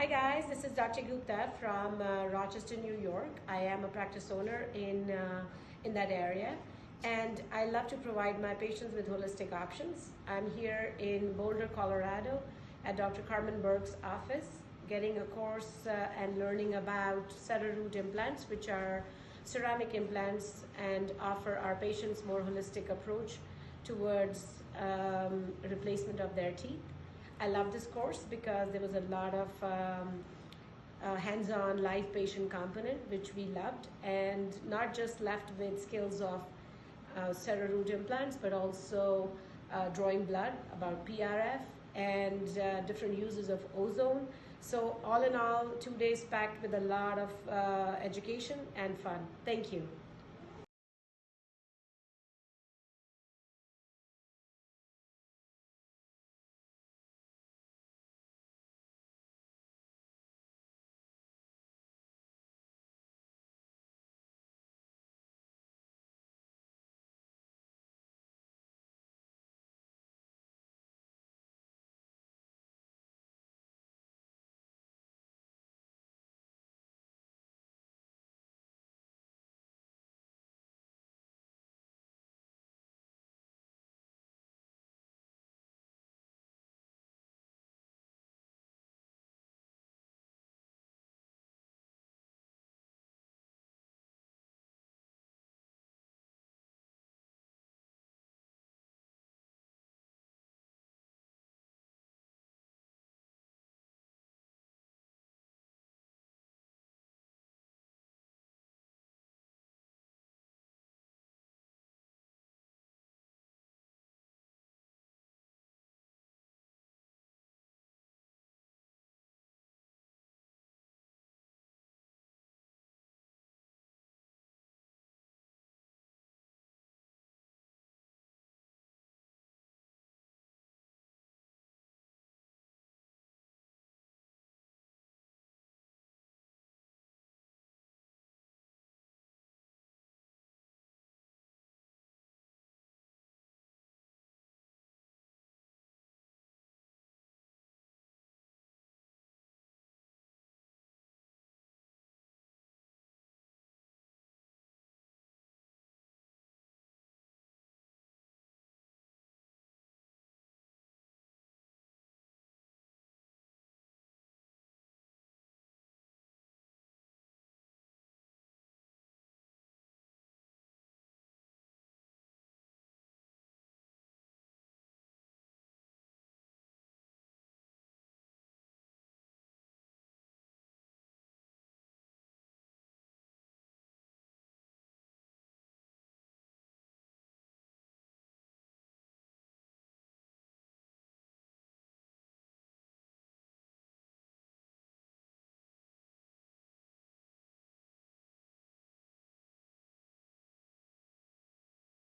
Hi guys, this is Dr. Gupta from Rochester, New York. I am a practice owner in that area, and I love to provide my patients with holistic options. I'm here in Boulder, Colorado at Dr. Carmen Burke's office, getting a course and learning about CeraRoot implants, which are ceramic implants, and offer our patients more holistic approach towards replacement of their teeth. I love this course because there was a lot of hands-on live patient component, which we loved, and not just left with skills of CeraRoot implants, but also drawing blood, about PRF, and different uses of ozone. So all in all, 2 days packed with a lot of education and fun. Thank you.